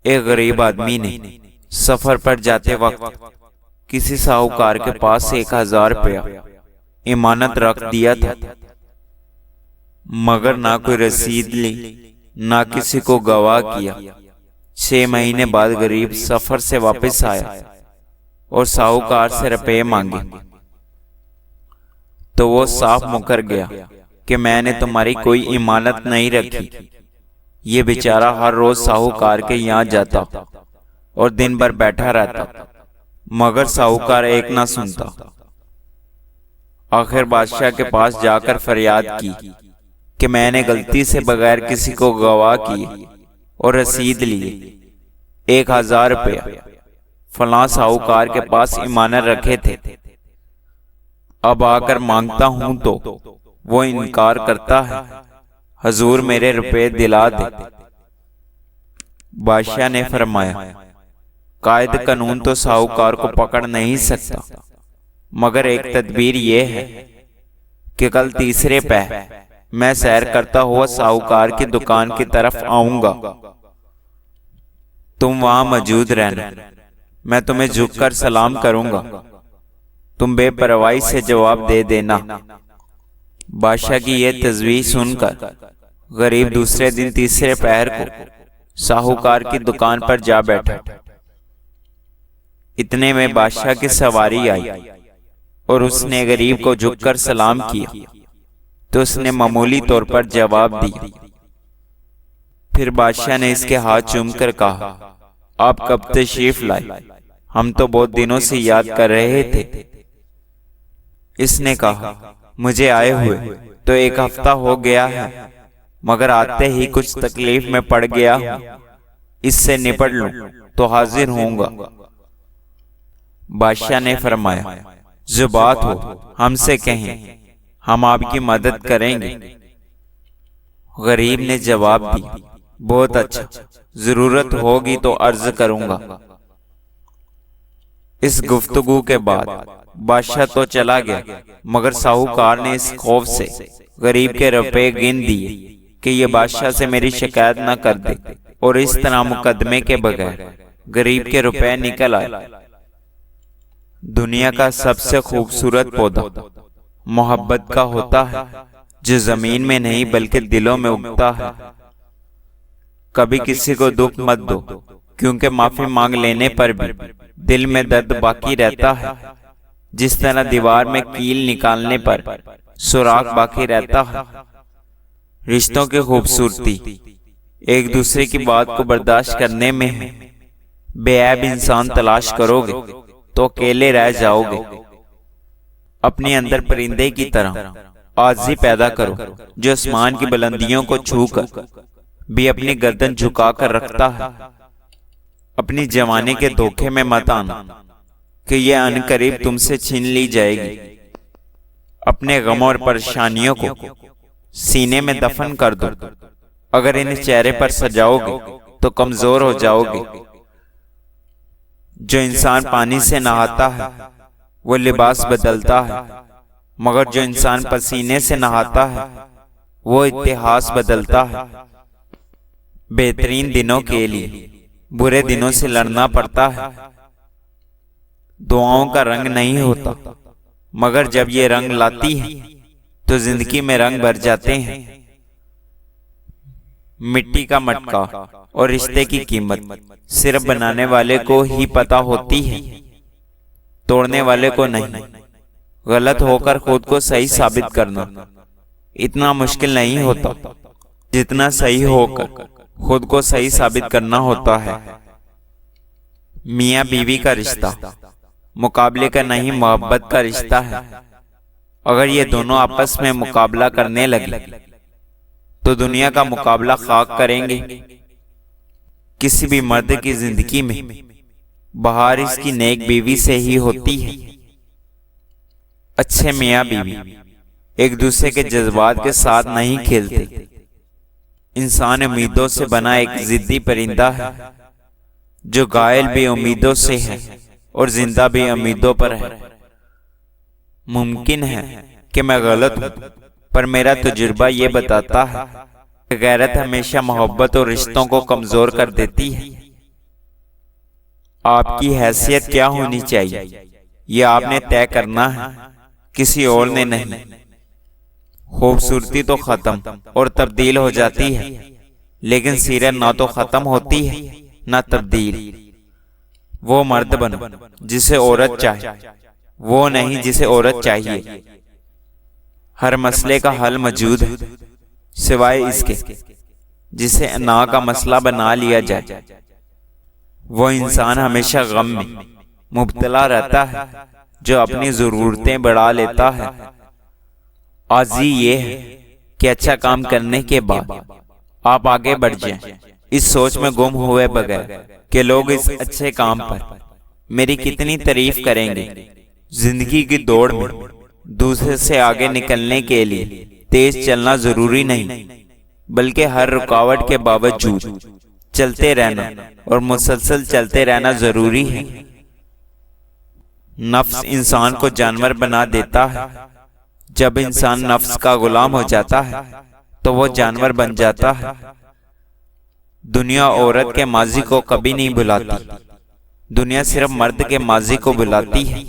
एक गरीब आदमी ने सफर पर जाते वक्त किसी साहूकार के पास 1000 रुपया इमानत रख दिया था, मगर ना कोई रसीद ली, ना किसी को गवाह किया। 6 महीने बाद गरीब सफर से वापस आया और साहूकार से रुपए मांगे, तो वो साफ मुकर गया कि मैंने तुम्हारी कोई इमानत नहीं रखी। ये बेचारा हर रोज साहूकार के यहाँ जाता और दिन भर बैठा रहता, मगर साहूकार एक ना सुनता। आखिर बादशाह के पास जाकर फरियाद की कि मैंने गलती से बगैर किसी को गवाह किए और रसीद लिए 1000 रुपया फलां साहूकार के पास इमानत रखे थे। अब आकर मांगता हूं तो वो इनकार करता है। हजूर मेरे रुपए दिला दे। बादशाह ने फरमाया, कायद कानून तो साहूकार को पकड़ नहीं सकता, मगर एक तदबीर ये है कि कल तीसरे पहर मैं सैर करता हुआ साहूकार की दुकान की तरफ आऊंगा। तुम वहां मौजूद रहना, मैं तुम्हें झुककर सलाम करूंगा, तुम बेपरवाही से जवाब दे देना। बादशाह की यह तजवीज सुनकर गरीब दूसरे दिन तीसरे पहर को साहूकार की दुकान पर जा बैठा। इतने में बादशाह की सवारी आई और उसने गरीब को झुककर सलाम किया, तो उसने मामूली तौर पर जवाब दिया। फिर बादशाह ने इसके हाथ चूमकर कहा, आप कब तशरीफ लाए? हम तो बहुत दिनों से याद कर रहे थे। इसने कहा, मुझे आए हुए तो 1 हफ्ता हो गया है, मगर आते ही कुछ तकलीफ में पड़ गया हूं। इससे निपट लूं तो हाजिर होऊंगा। बादशाह ने फरमाया, जो बात हो हमसे कहें, हम आपकी मदद करेंगे। गरीब ने जवाब दिया, बहुत अच्छा, जरूरत होगी तो अर्ज करूंगा। इस गुफ्तगू के बाद बादशाह तो चला गया, मगर साहूकार ने इस खौफ से गरीब के रुपए गिन दिए कि ये बादशाह से मेरी शिकायत न कर दे, और इस तरह मुकदमे के बगैर गरीब के रुपए निकल आए। दुनिया का सबसे खूबसूरत पौधा मोहब्बत का होता है, जो जमीन में नहीं बल्कि दिलों में उगता है। कभी किसी को दुख मत दो, क्योंकि माफी मांग लेने पर भी दिल में दर्द बाकी रहता है। जिस तरह दीवार में कील निकालने पर सुराख बाकी रहता है। रिश्तों की खूबसूरती एक दूसरे की बात को बर्दाश्त करने में है। बेऐब इंसान तलाश करोगे तो अकेले रह जाओगे। अपने अंदर परिंदे की तरह आजी पैदा करो, जो आसमान की बुलंदियों को छूकर भी अपनी गर्दन झुकाकर रखता है। अपनी जवानी के धोखे में मत आना कि यह अनकरीब तुमसे छीन ली जाएगी। अपने गमों और परेशानियों को सीने में दफन कर दो। अगर इन्हें चेहरे पर सजाओगे तो कमजोर हो जाओगे। जो इंसान पानी से नहाता है वो लिबास बदलता है, मगर जो इंसान पसीने से नहाता है वो इतिहास बदलता है। बेहतरीन दिनों के लिए बुरे दिनों से लड़ना पड़ता है। दुआओं का रंग नहीं होता, मगर जब ये रंग लाती है तो जिंदगी में रंग भर जाते हैं। मिट्टी का मटका और रिश्ते की कीमत सिर्फ बनाने वाले को ही पता होती है, तोड़ने वाले को नहीं। गलत होकर खुद को सही साबित करना इतना मुश्किल नहीं होता जितना सही होकर खुद को सही साबित करना होता है। मियां बीवी का रिश्ता मुकाबले का नहीं, मोहब्बत का रिश्ता है। अगर ये दोनों आपस में मुकाबला करने लगे तो दुनिया का मुकाबला खाक करेंगे। किसी भी मर्द की जिंदगी में बहार इसकी नेक बीवी से ही होती है। अच्छे मियां बीवी एक दूसरे के जज्बात के साथ नहीं खेलते। इंसान उम्मीदों से बना एक जिद्दी परिंदा है, जो घायल भी उम्मीदों से है और जिंदा भी उम्मीदों पर है। मुमकिन है कि मैं गलत हूं, पर मेरा तजुर्बा यह बताता है कि गैरत हमेशा मोहब्बत और रिश्तों को कमजोर कर देती है। आपकी हैसियत क्या होनी चाहिए ये आपने तय करना है, किसी और ने नहीं। खूबसूरती तो खत्म और तब्दील हो जाती है, लेकिन सीरत ना तो खत्म होती है ना तब्दील। वो मर्द बनो जिसे औरत चाहे, वो नहीं जिसे औरत चाहिए। हर मसले का हल मौजूद है, सिवाय इसके जिसे ना का मसला बना लिया जाए। वो इंसान हमेशा गम में मुब्तला रहता है जो अपनी जरूरतें बढ़ा लेता है। आजी ये है कि अच्छा काम करने के बाद आप आगे बढ़ जाएं, इस सोच में गुम हुए बगैर कि लोग इस अच्छे काम पर मेरी कितनी तारीफ करेंगे। जिंदगी की दौड़ में दूसरे से आगे निकलने के लिए तेज चलना जरूरी नहीं, बल्कि हर रुकावट के बावजूद चलते रहना और मुसलसल चलते रहना जरूरी है। नफ्स इंसान को जानवर बना देता है। जब इंसान नफ्स का गुलाम हो जाता है तो वो जानवर बन जाता है। दुनिया औरत के माजी को कभी नहीं भुलाती, दुनिया सिर्फ मर्द के माजी को भुलाती है।